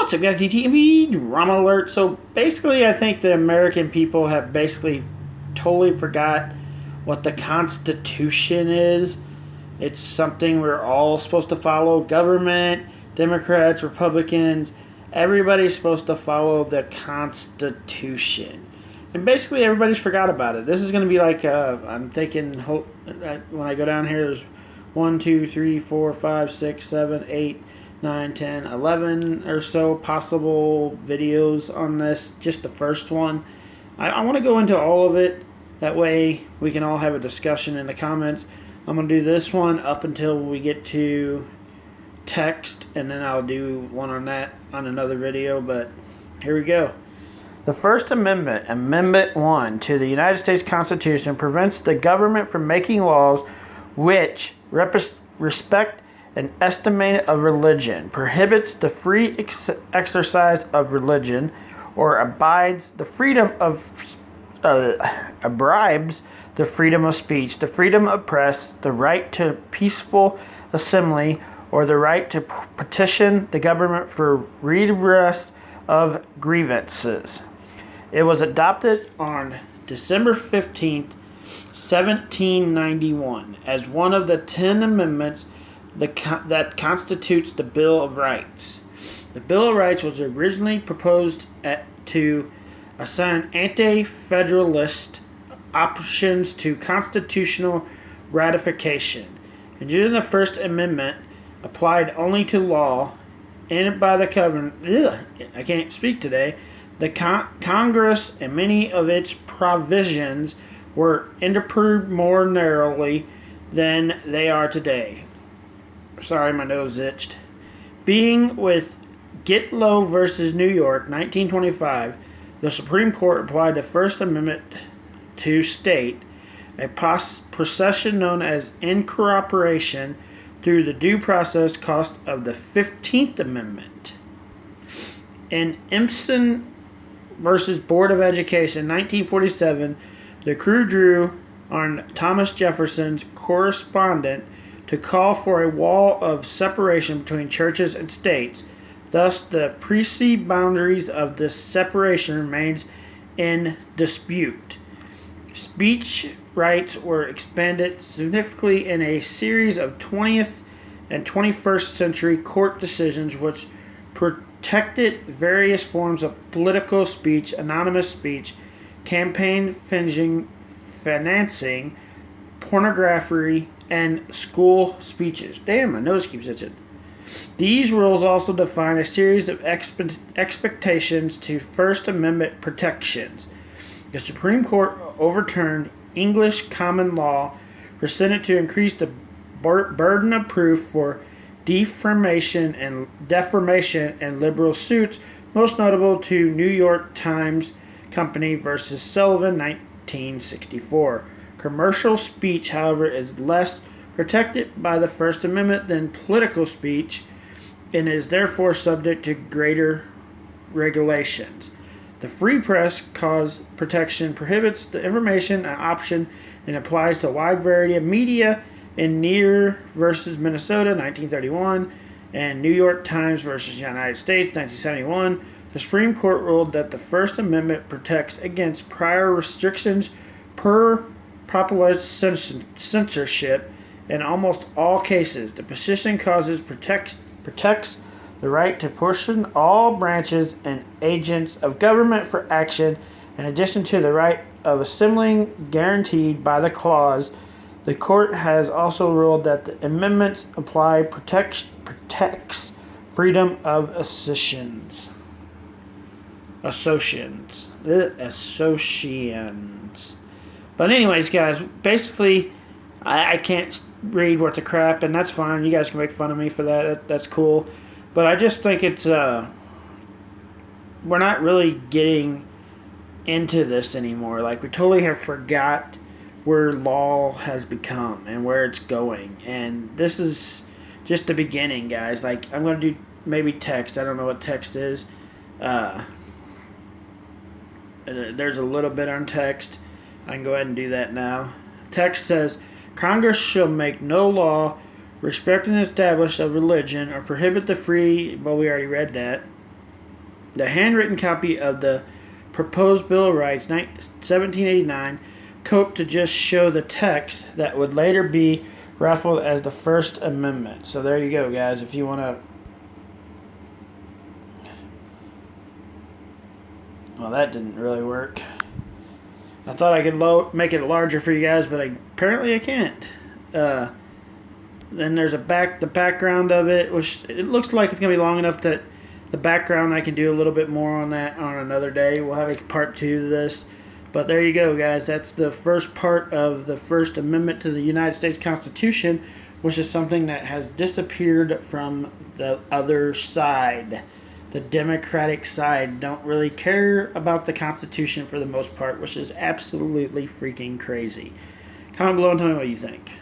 What's up, guys? Dtmp drama alert. So basically, I think the American people have basically totally forgot what the Constitution is. It's something we're all supposed to follow. Government, Democrats, Republicans, everybody's supposed to follow the Constitution. And basically, everybody's forgot about it. This is going to be like, I'm thinking, when I go down here, there's 1, 2, 3, 4, 5, 6, 7, 8, 9, 10, 11 or so possible videos on this. Just the first one. I want to go into all of it. That way we can all have a discussion in the comments. I'm going to do this one up until we get to text, and then I'll do one on that on another video. But here we go. The First Amendment, Amendment 1 to the United States Constitution, prevents the government from making laws which respect an estimate of religion, prohibits the free exercise of religion, or abides the freedom of bribes the freedom of speech, the freedom of press, the right to peaceful assembly, or the right to petition the government for redress of grievances. It was adopted on December 15th, 1791, as one of the 10 amendments that constitutes the Bill of Rights. The Bill of Rights was originally proposed to assign anti-federalist options to constitutional ratification. And due to the First Amendment applied only to law enacted by the I can't speak today. The Congress and many of its provisions were interpreted more narrowly than they are today. Sorry, my nose itched. Being with Gitlow versus New York, 1925, the Supreme Court applied the First Amendment to state a procession known as incorporation through the due process cost of the 15th Amendment. In Empson versus Board of Education, 1947, the crew drew on Thomas Jefferson's correspondence to call for a wall of separation between churches and states. Thus, the precise boundaries of this separation remains in dispute. Speech rights were expanded significantly in a series of 20th and 21st century court decisions which protected various forms of political speech, anonymous speech, campaign financing, pornography, and school speeches. Damn, my nose keeps itching. These rules also define a series of expectations to First Amendment protections. The Supreme Court overturned English common law, presented to increase the burden of proof for defamation and liberal suits, most notable to New York Times Company versus Sullivan, 1964. Commercial speech, however, is less protected by the First Amendment than political speech and is therefore subject to greater regulations. The Free Press Cause protection prohibits the information option and applies to a wide variety of media in Neer versus Minnesota, 1931, and New York Times versus United States, 1971. The Supreme Court ruled that the First Amendment protects against prior restrictions per populist censorship in almost all cases. The petition causes protects the right to portion all branches and agents of government for action, in addition to the right of assembling guaranteed by the clause. The court has also ruled that the amendments protects freedom of associations. But anyways, guys, basically, I can't read worth the crap, and that's fine. You guys can make fun of me for that. That's cool. But I just think it's we're not really getting into this anymore. Like, we totally have forgot where law has become and where it's going. And this is just the beginning, guys. Like, I'm going to do maybe text. I don't know what text is. There's a little bit on text. I can go ahead and do that now. Text says, Congress shall make no law respect and establish a religion or prohibit the free, well, we already read that, The handwritten copy of the proposed Bill of Rights, 1789, coped to just show the text that would later be raffled as the First Amendment. So there you go, guys. If you want to... Well, that didn't really work. I thought I could make it larger for you guys, but apparently I can't. Then there's the background of it, which it looks like it's going to be long enough that the background I can do a little bit more on that on another day. We'll have a part 2 to this. But there you go, guys. That's the first part of the First Amendment to the United States Constitution, which is something that has disappeared from the other side. The Democratic side don't really care about the Constitution for the most part, which is absolutely freaking crazy. Comment below and tell me what you think.